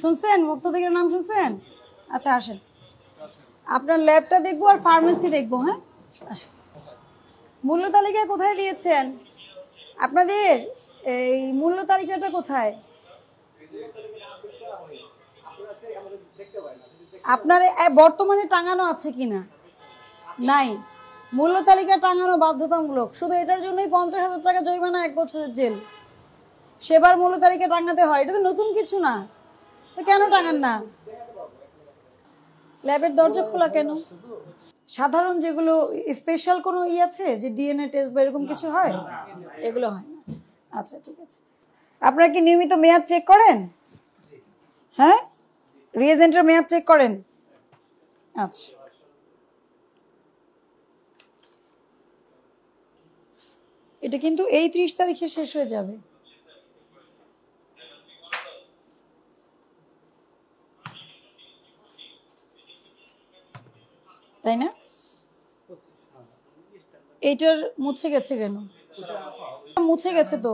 শুনছেন? ভক্তদের নাম শুনছেন? আচ্ছা আসেন, আপনার ল্যাবটা দেখবো আর ফার্মেসি দেখবো। হ্যাঁ আসেন। মূল্য তালিকা কোথায় দিয়েছেন আপনাদের? এই মূল্য তালিকাটা কোথায়? আপনার বর্তমানে টাঙানো আছে কিনা? নাই। মূল্য তালিকা টাঙানো বাধ্যতামূলক, শুধু এটার জন্যই 50,000 টাকা জরিমানা, 1 বছরের জেল। সেবার মূল্য তালিকা টাঙাতে হয়, এটা তো নতুন কিছু না, তো কেন টাঙান না? ল্যাবের দরজা খোলা কেন? সাধারণ যেগুলো স্পেশাল কোনো আছে যে ডিএনএ টেস্ট বা এরকম কিছু হয়, এগুলো হয় না। আচ্ছা ঠিক আছে। আপনারা কি নিয়মিত মেয়াদ চেক করেন? হ্যাঁ, রিএজেন্টের মেয়াদ চেক করেন? আচ্ছা, এটা কিন্তু এই 30 তারিখে শেষ হয়ে যাবে। তাই না? এইটার মুছে গেছে কেন? মুছে গেছে তো।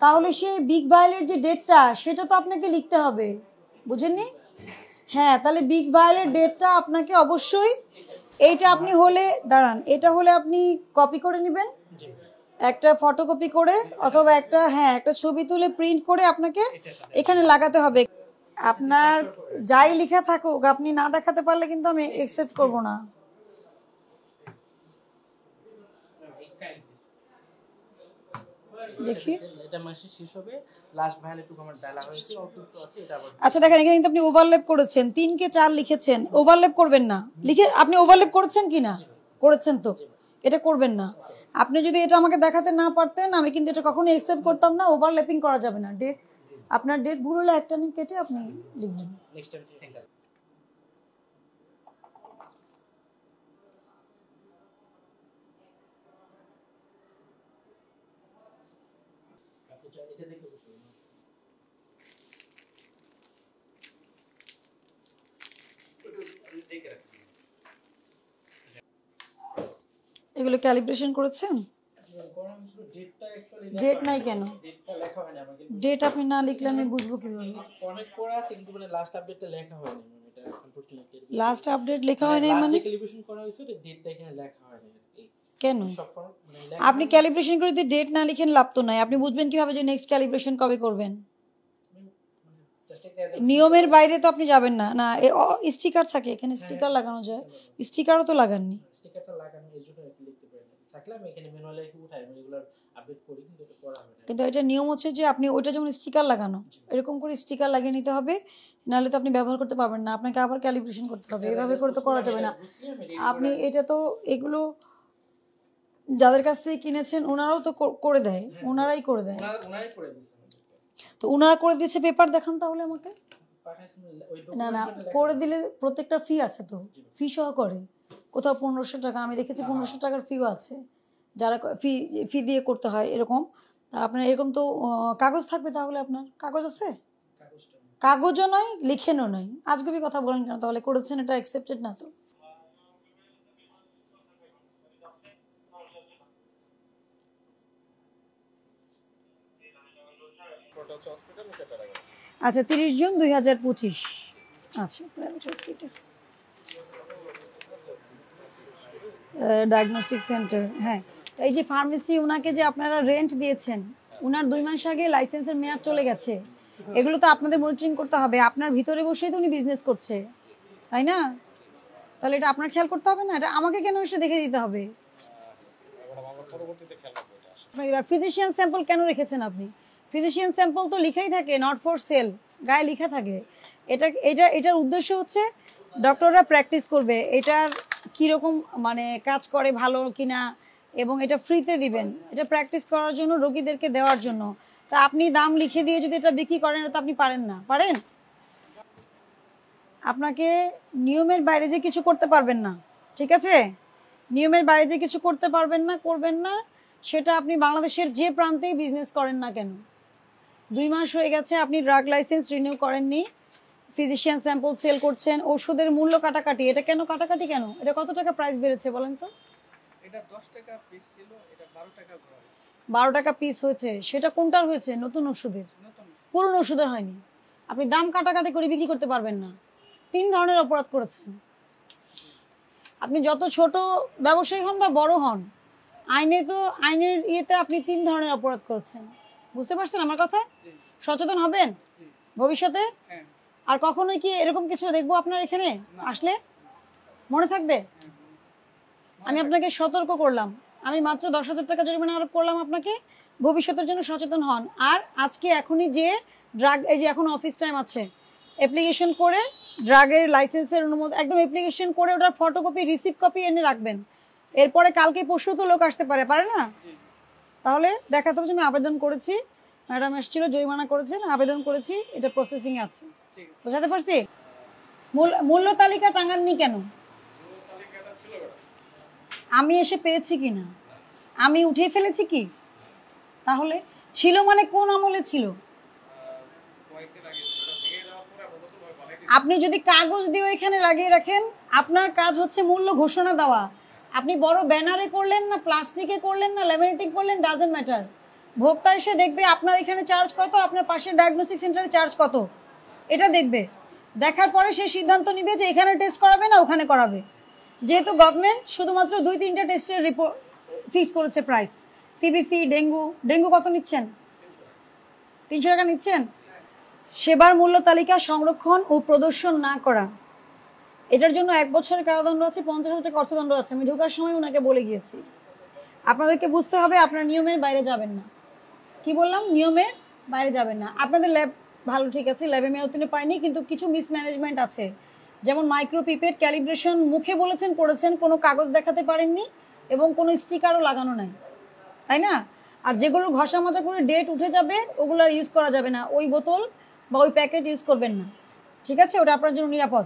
তাহলে সেই বিগ ভাইলের যে ডেটটা সেটা তো আপনাকে লিখতে হবে, বুঝেননি? হ্যাঁ, তাহলে বিগ ভাইলের ডেটটা আপনাকে অবশ্যই, এইটা আপনি হলে দাঁড়ান, এটা হলে আপনি কপি করে নেবেন, একটা ফটোকপি করে অথবা একটা একটা ছবি তুলে প্রিন্ট করে আপনাকে এখানে লাগাতে হবে। আপনার যাই লেখা থাকুক, আপনি না দেখাতে পারলে কিন্তু আমি অ্যাকসেপ্ট করব না। দেখি এটা মাসে শেষ হবে, লাস্ট ভাইলে টুকু আমার ডালা হয়েছে, অল্প আছে এটা আবার। আচ্ছা দেখেন, এখানে কিন্তু আপনি ওভারল্যাপ করেছেন, 3 কে 4 লিখেছেন, ওভারল্যাপ করবেন না। লিখে আপনি ওভারল্যাপ করেছেন কি না? করেছেন তো, এটা করবেন না। আপনি যদি এটা আমাকে দেখাতে না পারতেন, আমি কিন্তু এটা কখনোই অ্যাকসেপ্ট করতাম না। ওভারল্যাপিং করা যাবে না। ডেট, আপনার ডেট ভুল হলে একটা নিয়ে কেটে আপনি লিখবেন। Next time thank you. এগুলো ক্যালিব্রেশন করেছেন? ডেট নাই কেন? ডেট আপনি না লিখলে আমি বুঝবো কিভাবে? ফরম্যাট করা আছে কিন্তু মানে লাস্ট আপডেটটা লেখা হয়নি, মানে এটা আনফরচুনেটলি লাস্ট আপডেট লেখা হয়নি, মানে ক্যালিব্রেশন করা হয়েছে তো ডেটটা এখানে লেখা হয়নি। কেন? আপনি ক্যালিব্রেশন করে যদি ডেট না লিখেন লাভ তো নাই। আপনি বুঝবেন কিভাবে যে নেক্সট ক্যালিব্রেশন কবে করবেন? নিয়মের বাইরে তো আপনি যাবেন না। না, স্টিকার থাকে এখানে, স্টিকার লাগানো যায়, স্টিকারও তো লাগাননি। স্টিকারটা লাগানো এর জন্য কি লিখতে পারেন? থাকলে আমি এখানে ম্যানুয়ালি একটু উঠাই, আমি রেগুলার আপডেট করি, কিন্তু এটা করা হবে না। কিন্তু এটা নিয়ম হচ্ছে যে আপনি ওইটা যেমন স্টিকার লাগানো, এরকম করে স্টিকার লাগিয়ে নিতে হবে, নাহলে তো আপনি ব্যবহার করতে পারবেন না। আপনাকে আবার ক্যালিব্রেশন করতে হবে, এভাবে করে তো করা যাবে না। আপনি এটা তো এগুলো যাদের কাছ থেকে কিনেছেন ওনারাও তো করে দেয়, ওনারাই করে দেয়। তো ওনারা করে দিয়েছে, পেপার দেখান তাহলে আমাকে। না না, করে দিলে প্রত্যেকটা ফি আছে তো, ফি সহ করে। কোথাও 1500 টাকা, আমি দেখেছি 1500 টাকার ফিও আছে, যারা ফি দিয়ে করতে হয় এরকম। আপনার এরকম তো কাগজ থাকবে, তাহলে আপনার কাগজ আছে? কাগজও নয়, লিখেনও নয়, আজগুবি কথা বলেন কেন? তাহলে করেছেন, এটা অ্যাকসেপ্টেড না তো। আচ্ছা, 30 জুন 2025। আচ্ছা, প্রাইভেট হসপিটাল, ডায়াগনস্টিক সেন্টার। হ্যাঁ, এই যে ফার্মেসি, ওনাকে যে আপনারা রেন্ট দিয়েছেন, ওনার 2 মাস আগে লাইসেন্সের মেয়াদ চলে গেছে। এগুলো তো আপনাদের মনিটরিং করতে হবে। আপনার ভিতরে বসেই তো উনি বিজনেস করছে, তাই না? তাহলে এটা আপনার খেয়াল করতে হবে না? এটা আমাকে কেন এসে দেখে দিতে হবে? এবার ফিজিশিয়ান স্যাম্পল কেন রেখেছেন আপনি? ফিজিশিয়ান স্যাম্পল তো লিখাই থাকে নট ফর সেল, গায়ে লেখা থাকে। এটার উদ্দেশ্য হচ্ছে ডক্টররা প্র্যাকটিস করবে এটার কীরকম মানে কাজ করে, ভালো কিনা, এবং এটা ফ্রিতে দিবেন, এটা প্র্যাকটিস করার জন্য, রোগীদেরকে দেওয়ার জন্য। তা আপনি দাম লিখে দিয়ে যদি এটা বিক্রি করেন, এটা আপনি পারেন না। পারেন? আপনাকে নিয়মের বাইরে যে কিছু করতে পারবেন না, ঠিক আছে? নিয়মের বাইরে যে কিছু করতে পারবেন না, করবেন না, সেটা আপনি বাংলাদেশের যে প্রান্তেই বিজনেস করেন না কেন। 2 মাস হয়ে গেছে আপনি ড্রাগ লাইসেন্স রিনিউ করেননি, ফিজিশিয়ান স্যাম্পল সেল করছেন, ওষুধের মূল্য কাটাকাটি। এটা কেন কাটাকাটি কেন? এটা কত টাকা প্রাইস বেড়েছে বলেন তো? এটা 10 টাকা পিস ছিল, এটা 12 টাকা করা হয়েছে। 12 টাকা পিস হয়েছে, সেটা কোনটার হয়েছে? নতুন ওষুধের, পুরনো ওষুধের হয়নি। আপনি দাম কাটাকাটি করে বিক্রি করতে পারবেন না। 3 ধরনের অপরাধ করেছেন আপনি, যত ছোট ব্যবসায়ী হন বা বড় হন, আইনের ইয়েতে আপনি 3 ধরনের অপরাধ করেছেন। বুঝতে পারছেন আমার কথা? সচেতন হবেন ভবিষ্যতে। আর কখনোই কি এরকম কিছু দেখবো আপনার এখানে আসলে? মনে থাকবে? আমি আপনাকে সতর্ক করলাম, আমি মাত্র 10,000 টাকা জরিমানা আরোপ করলাম আপনাকে। ভবিষ্যতের জন্য সচেতন হন। আর আজকে এখনই যে ড্রাগ, এই যে এখন অফিস টাইম আছে, অ্যাপ্লিকেশন করে ড্রাগের লাইসেন্সের অনুমোদন, একদম অ্যাপ্লিকেশন করে ওটার ফটোকপি রিসিপ্ট কপি এনে রাখবেন। এরপরে কালকে পরশু তো লোক আসতে পারে না? তাহলে দেখাতে হবে যে আমি আবেদন করেছি, ম্যাডাম এসেছিল, জরিমানা করেছেন, আবেদন করেছি, এটা প্রসেসিং এ আছে। বুঝাতে পারছি? মূল্য তালিকা টাঙাননি কেন? আমি এসে পেয়েছি কিনা, আমি উঠিয়ে ফেলেছি কি? তাহলে ছিল মানে কোন আমলে ছিল? আপনি যদি কাগজ দিয়ে এখানে লাগিয়ে রাখেন, আপনার কাজ হচ্ছে মূল্য ঘোষণা দেওয়া। আপনি বড় ব্যানারে করলেন না প্লাস্টিকে করলেন না ল্যামিনেটিং করলেন, ডাজেন্ট ম্যাটার। ভোক্তা এসে দেখবে আপনার এখানে চার্জ কত, আপনার পাশের ডায়াগনস্টিক সেন্টারে চার্জ কত, এটা দেখবে। দেখার পরে সে সিদ্ধান্ত নিবে যে এখানে টেস্ট করাবে না ওখানে করাবে। যেহেতু গভর্নমেন্ট শুধুমাত্র 2-3টা টেস্টের রিপোর্ট ফিক্স করেছে প্রাইস, সিবিসি, ডেঙ্গু কত নিচ্ছেন? 300 টাকা নিচ্ছেন। সেবার মূল্য তালিকা সংরক্ষণ ও প্রদর্শন না করা, এটার জন্য 1 বছরের কারাদণ্ড আছে, 50,000 টাকা অর্থদণ্ড আছে। আমি ঢোকার সময় ওনাকে বলে গিয়েছি। আপনাদেরকে বুঝতে হবে আপনার নিয়মের বাইরে যাবেন না। কি বললাম? নিয়মের বাইরে যাবেন না। আপনাদের ল্যাব ভালো, ঠিক আছে, ল্যাবে মেয়াদোত্তীর্ণ পাইনি, কিন্তু কিছু মিসম্যানেজমেন্ট আছে। যেমন মাইক্রোপিপেট ক্যালিব্রেশন মুখে বলেছেন করেছেন, কোনো কাগজ দেখাতে পারেননি এবং কোনো স্টিকারও লাগানো নাই, তাই না? আর যেগুলো ঘষা মাজা করে ডেট উঠে যাবে ওগুলো আর ইউজ করা যাবে না। ওই বোতল বা ওই প্যাকেট ইউজ করবেন না, ঠিক আছে? ওটা আপনার জন্য নিরাপদ।